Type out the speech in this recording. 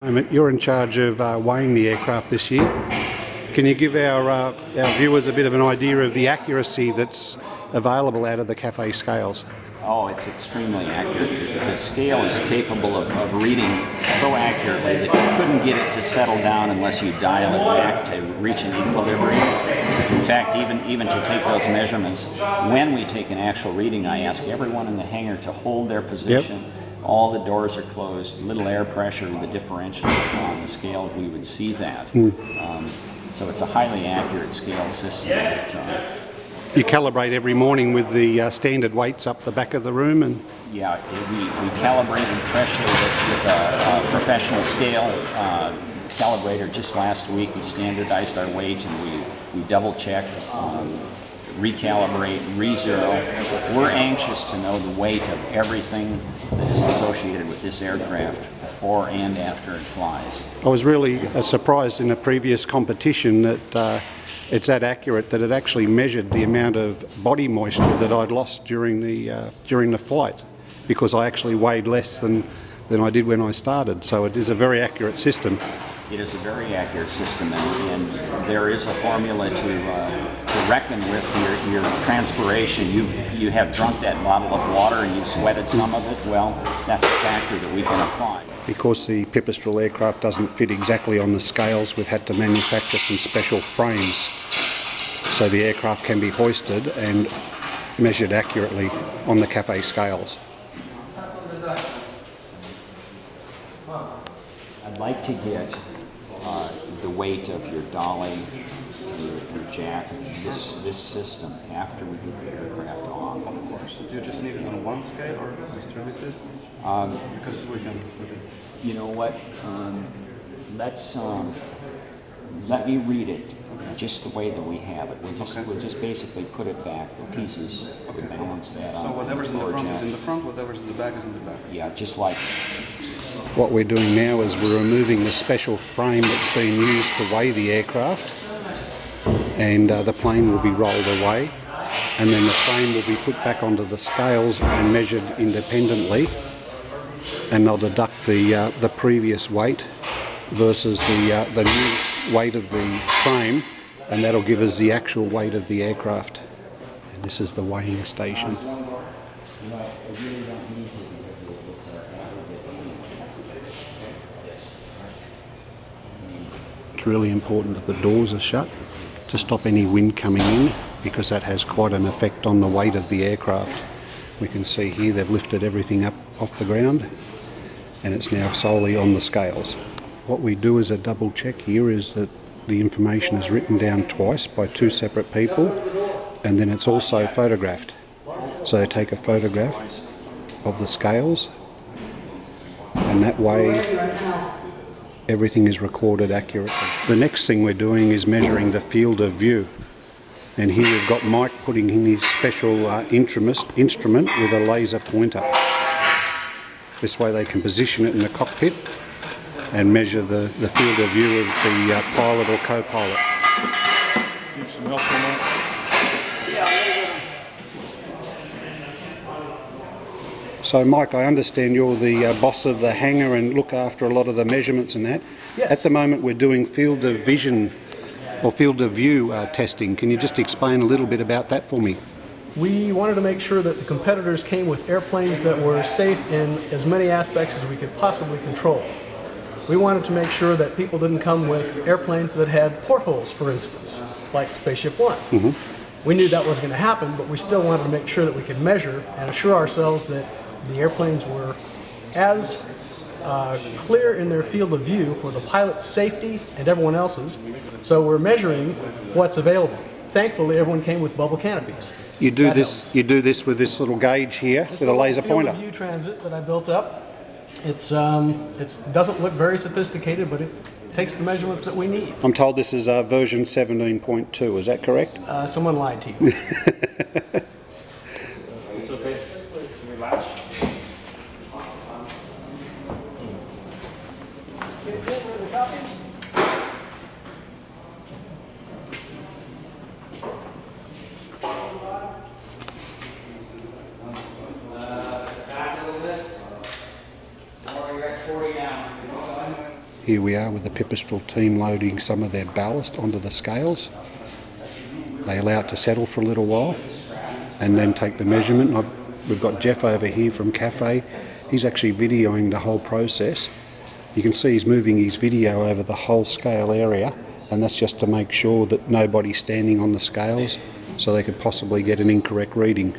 You're in charge of weighing the aircraft this year. Can you give our viewers a bit of an idea of the accuracy that's available out of the cafe scales? Oh, it's extremely accurate. The scale is capable of reading so accurately that you couldn't get it to settle down unless you dial it back to reach an equilibrium. In fact, even to take those measurements, when we take an actual reading, I ask everyone in the hangar to hold their position. Yep. All the doors are closed, little air pressure, the differential on the scale, we would see that. So it's a highly accurate scale system. You calibrate every morning with the standard weights up the back of the room? And yeah, we calibrate them freshly with a professional scale calibrator. Just last week we standardized our weight and we double check, recalibrate, re-zero. We're anxious to know the weight of everything that is associated with this aircraft before and after it flies. I was really surprised in a previous competition that it's that accurate that it actually measured the amount of body moisture that I'd lost during the flight, because I actually weighed less than I did when I started. So it is a very accurate system. It is a very accurate system, and there is a formula to reckon with your transpiration. You have drunk that bottle of water and you've sweated some of it. Well, that's a factor that we can apply. Because the Pipistrel aircraft doesn't fit exactly on the scales, we've had to manufacture some special frames so the aircraft can be hoisted and measured accurately on the cafe scales. I'd like to get the weight of your dolly, your jack, this system after we get the aircraft off. Of course. Do you just need it on one scale or distributed? Because we can put it. You know what? Let me read it just the way that we have it. We'll just basically put it back. The pieces, we balance that out. So whatever's in the front is in the front, whatever's in the back is in the back. Yeah, just like. What we're doing now is we're removing the special frame that's been used to weigh the aircraft, and the plane will be rolled away, and then the frame will be put back onto the scales and measured independently, and they'll deduct the previous weight versus the new weight of the frame, and that'll give us the actual weight of the aircraft. And this is the weighing station. It's really important that the doors are shut to stop any wind coming in, because that has quite an effect on the weight of the aircraft. We can see here they've lifted everything up off the ground and it's now solely on the scales. What we do as a double check here is that the information is written down twice by two separate people, and then it's also photographed. So take a photograph of the scales, and that way everything is recorded accurately. The next thing we're doing is measuring the field of view. And here we've got Mike putting in his special instrument with a laser pointer. This way they can position it in the cockpit and measure the field of view of the pilot or co-pilot. Need some help on that? So Mike, I understand you're the boss of the hangar and look after a lot of the measurements and that. Yes. At the moment we're doing field of vision or field of view testing. Can you just explain a little bit about that for me? We wanted to make sure that the competitors came with airplanes that were safe in as many aspects as we could possibly control. We wanted to make sure that people didn't come with airplanes that had portholes, for instance, like Spaceship One. Mm-hmm. We knew that was going to happen, but we still wanted to make sure that we could measure and assure ourselves that the airplanes were as clear in their field of view for the pilot's safety and everyone else's. So we're measuring what's available. Thankfully, everyone came with bubble canopies. You do this with this little gauge here with a laser pointer. This field of view transit that I built up. It doesn't look very sophisticated, but it takes the measurements that we need. I'm told this is version 17.2. Is that correct? Someone lied to you. It's okay. Relax. Back a little bit. More, you're at 40 now. Here we are with the Pipistrel team loading some of their ballast onto the scales. They allow it to settle for a little while and then take the measurement. We've got Jeff over here from Cafe. He's actually videoing the whole process. You can see he's moving his video over the whole scale area, and that's just to make sure that nobody's standing on the scales so they could possibly get an incorrect reading.